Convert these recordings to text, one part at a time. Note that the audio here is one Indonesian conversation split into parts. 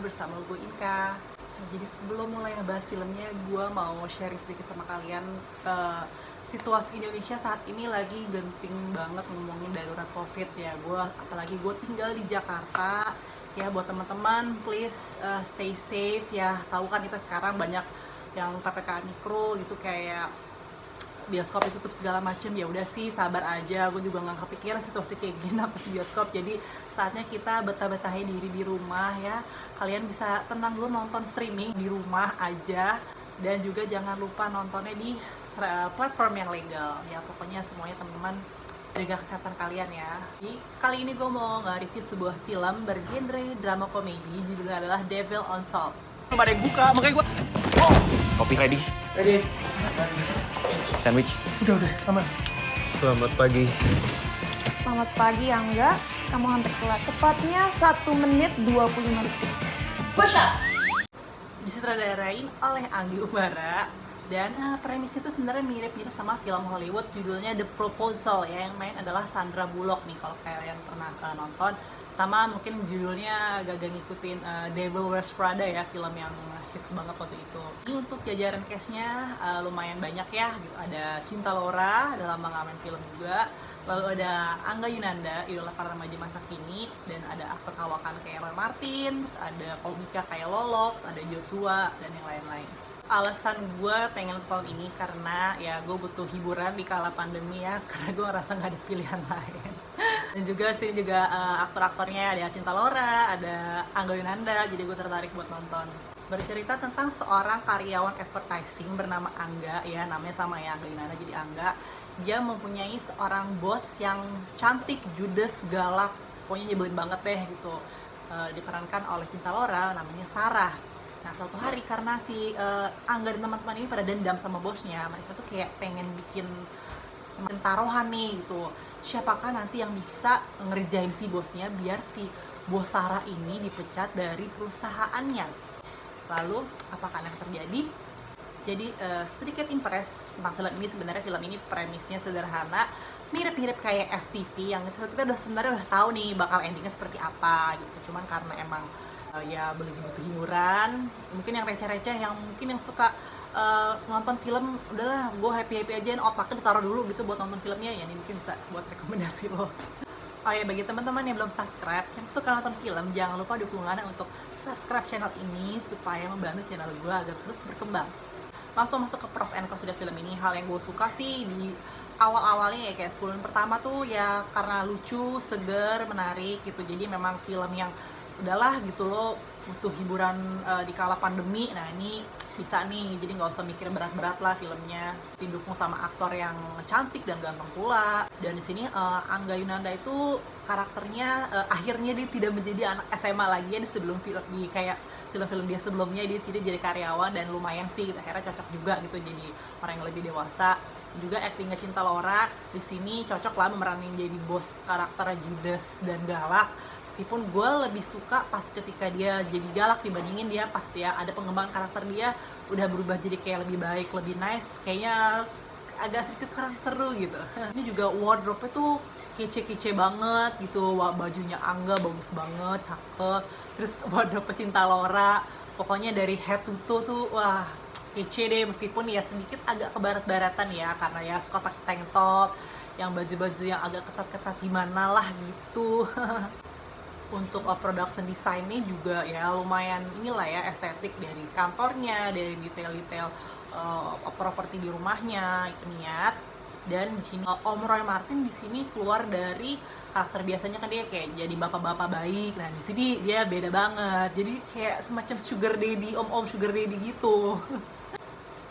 bersama gue Inka. Nah, jadi sebelum mulai ngebahas filmnya, gue mau share sedikit sama kalian. Situasi Indonesia saat ini lagi genting banget ngomongin darurat COVID ya. Apalagi gue tinggal di Jakarta. Ya buat teman-teman, please stay safe ya. Tahu kan kita sekarang banyak yang PPKM mikro gitu, kayak bioskop ditutup segala macem. Ya udah sih, sabar aja. Gue juga nggak kepikiran situasi kayak gini apa di bioskop. Jadi saatnya kita betah-betahin diri di rumah ya. Kalian bisa tenang dulu nonton streaming di rumah aja, dan juga jangan lupa nontonnya di platform yang legal ya. Pokoknya semuanya teman-teman jaga kesehatan kalian ya. Jadi kali ini gue mau nge-review sebuah film bergenre drama komedi, judulnya adalah Devil on Top. Belum ada yang buka, makanya gue... Kopi ready? Ready. Sandwich? Udah, aman. Selamat pagi. Selamat pagi Angga, kamu hampir telat. Tepatnya 1 menit 25 detik. Push up! Disutradarain oleh Anggi Umbara, dan premisnya itu sebenarnya mirip-mirip sama film Hollywood judulnya The Proposal ya, yang main adalah Sandra Bullock nih kalau kalian pernah nonton. Sama mungkin judulnya agak ngikutin Devil Wears Prada ya, film yang hits banget waktu itu. Ini untuk jajaran cast-nya lumayan banyak ya gitu. Ada Cinta Laura dalam mengamen film juga, lalu ada Angga Yunanda, idola para remaja masa kini, dan ada aktor kawakan kayak Roy Martin, terus ada komika kayak Lolox, ada Joshua, dan yang lain-lain. Alasan gue pengen nonton ini karena ya gue butuh hiburan di kala pandemi ya, karena gue ngerasa nggak ada pilihan lain. Dan juga sini juga aktor-aktornya ada Cinta Laura, ada Angga Yunanda, jadi gue tertarik buat nonton. Bercerita tentang seorang karyawan advertising bernama Angga ya, namanya sama ya, Angga Yunanda jadi Angga. Dia mempunyai seorang bos yang cantik, judes, galak, pokoknya nyebelin banget deh gitu. Diperankan oleh Cinta Laura, namanya Sarah. Nah suatu hari karena si Angga dan teman-teman ini pada dendam sama bosnya, mereka tuh kayak pengen bikin semacam taruhan nih gitu. Siapakah nanti yang bisa ngerjain si bosnya biar si bos Sarah ini dipecat dari perusahaannya. Lalu apakah yang terjadi? Jadi sedikit impress tentang film ini. Sebenarnya film ini premisnya sederhana, mirip-mirip kayak FTV yang kita sebenarnya udah tahu nih bakal endingnya seperti apa gitu. Cuman karena emang ya boleh butuh hiburan, mungkin yang receh-receh, yang mungkin yang suka nonton film udahlah gue happy aja, otaknya ditaruh dulu gitu buat nonton filmnya ya, ini mungkin bisa buat rekomendasi lo. Oh ya, bagi teman-teman yang belum subscribe, yang suka nonton film, jangan lupa dukungannya untuk subscribe channel ini supaya membantu channel gue agar terus berkembang. Langsung masuk ke pros and cons dari film ini. Hal yang gue suka sih di awal-awalnya ya, kayak 10 menit pertama tuh ya karena lucu, seger, menarik gitu. Jadi memang film yang udahlah gitu lo butuh hiburan di kala pandemi. Nah ini bisa nih, jadi nggak usah mikir berat-berat lah filmnya. Didukung sama aktor yang cantik dan ganteng pula. Dan di sini Angga Yunanda itu karakternya akhirnya dia tidak menjadi anak SMA lagi ya, di sebelum film di kayak film-film dia sebelumnya dia tidak jadi karyawan, dan lumayan sih gitu, akhirnya cocok juga gitu jadi orang yang lebih dewasa. Juga aktingnya Cinta Laura di sini cocok lah memeranin jadi bos karakter judes dan galak. Meskipun gue lebih suka pas ketika dia jadi galak dibandingin dia pas ya ada pengembangan karakter dia udah berubah jadi kayak lebih baik, lebih nice, kayaknya agak sedikit kurang seru gitu. Ini juga wardrobe-nya tuh kece-kece banget gitu. Wah, bajunya Angga bagus banget, cakep. Terus wardrobe Cinta Laura, pokoknya dari head to toe tuh wah kece deh. Meskipun ya sedikit agak kebarat-baratan ya, karena ya suka pakai tank top, yang baju-baju yang agak ketat-ketat gimana lah gitu. Untuk production design-nya juga ya lumayan inilah ya, estetik dari kantornya, dari detail-detail properti di rumahnya itu niat. Dan di sini Om Roy Martin di sini keluar dari karakter biasanya kan dia kayak jadi bapak-bapak baik. Nah di sini dia beda banget, jadi kayak semacam sugar daddy, om sugar daddy gitu.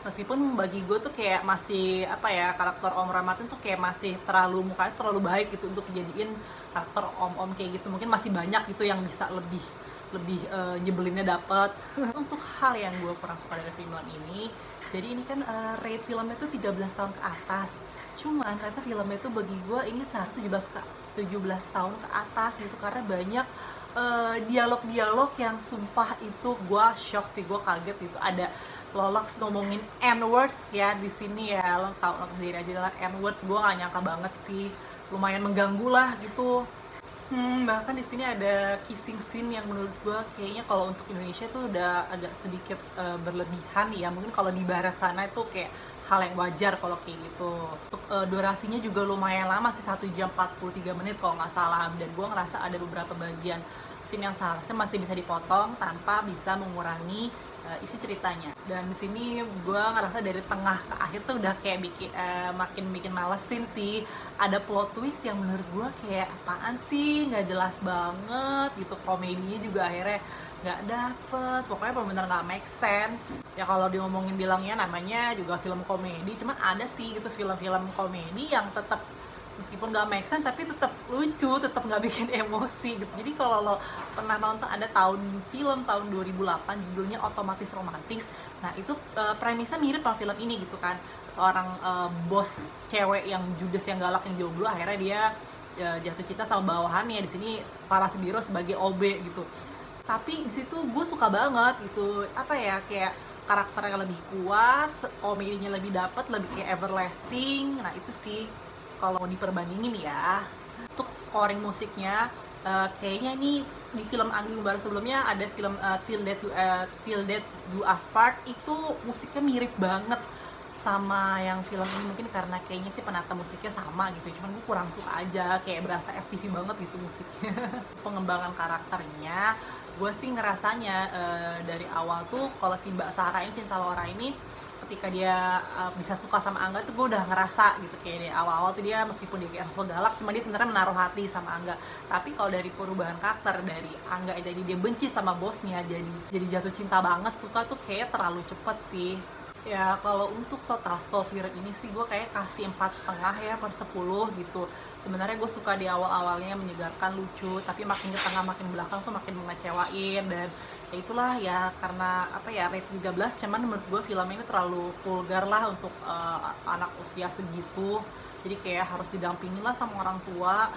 Meskipun bagi gue tuh kayak masih apa ya, karakter Om Roy Martin tuh kayak masih mukanya terlalu baik gitu untuk dijadiin karakter om kayak gitu. Mungkin masih banyak gitu yang bisa lebih nyebelinnya dapet. Untuk hal yang gue kurang suka dari film ini, jadi ini kan rate filmnya tuh 13 tahun ke atas. Cuman ternyata filmnya tuh bagi gue ini seharusnya 17 tahun ke atas gitu, karena banyak dialog-dialog yang sumpah itu gue shock sih, gue kaget gitu. Ada Lolox ngomongin N-words ya di sini ya, lo tau sendiri aja lah N-words. Gue gak nyangka banget sih, lumayan mengganggu lah gitu. Bahkan di sini ada kissing scene yang menurut gua kayaknya kalau untuk Indonesia tuh udah agak sedikit berlebihan ya. Mungkin kalau di barat sana itu kayak hal yang wajar kalau kayak gitu. Untuk durasinya juga lumayan lama sih, 1 jam 43 menit kalau nggak salah. Dan gua ngerasa ada beberapa bagian scene yang seharusnya masih bisa dipotong tanpa bisa mengurangi isi ceritanya. Dan di sini gue ngerasa dari tengah ke akhir tuh udah kayak makin bikin malesin sih. Ada plot twist yang menurut gue kayak apaan sih, nggak jelas banget gitu. Komedinya juga akhirnya nggak dapet, pokoknya bener-bener nggak make sense. Ya kalau diomongin bilangnya namanya juga film komedi, cuman ada sih gitu film-film komedi yang tetap meskipun gak make sense tapi tetap lucu, tetap nggak bikin emosi gitu. Jadi kalau lo pernah nonton ada film tahun 2008 judulnya Otomatis Romantis, nah itu premisnya mirip sama film ini gitu kan. Seorang bos cewek yang judes, yang galak, yang jomblo, akhirnya dia jatuh cinta sama bawahannya. Di sini Farah Sudiro sebagai OB gitu. Tapi di situ gue suka banget gitu, apa ya, kayak karakternya lebih kuat, komedinya lebih dapet, lebih kayak everlasting. Nah itu sih kalau diperbandingin ya. Untuk scoring musiknya kayaknya ini di film Anggi Umbara sebelumnya ada film Till Death Do Us Part, itu musiknya mirip banget sama yang film ini. Mungkin karena kayaknya sih penata musiknya sama gitu, cuman gue kurang suka aja, kayak berasa FTV banget gitu musiknya. Pengembangan karakternya gue sih ngerasanya dari awal tuh kalau si Mbak Sarah ini, Cinta Laura ini, ketika dia bisa suka sama Angga tuh gue udah ngerasa gitu, kayak dari awal-awal tuh dia meskipun dia kayak sosok galak, cuma dia sebenarnya menaruh hati sama Angga. Tapi kalau dari perubahan karakter dari Angga, jadi dia benci sama bosnya, jadi jatuh cinta banget, suka tuh kayak terlalu cepet sih. Ya kalau untuk total score film ini sih gue kayak kasih 4,5 ya per 10 gitu. Sebenarnya gue suka di awal-awalnya menyegarkan, lucu, tapi makin ke tengah makin belakang tuh makin mengecewain. Dan ya itulah ya, karena apa ya, rate 13, cuman menurut gue film ini terlalu vulgar lah untuk anak usia segitu. Jadi kayak harus didampingin lah sama orang tua.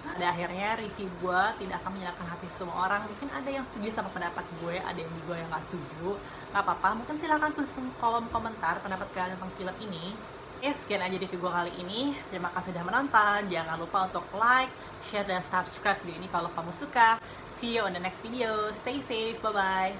Pada akhirnya review gue tidak akan menyenangkan hati semua orang. Mungkin ada yang setuju sama pendapat gue, ada yang juga yang gak setuju. Gak apa-apa, mungkin silahkan tulis di kolom komentar pendapat kalian tentang film ini. Sekian aja review gue kali ini. Terima kasih sudah menonton. Jangan lupa untuk like, share, dan subscribe video ini kalau kamu suka. See you on the next video. Stay safe. Bye-bye.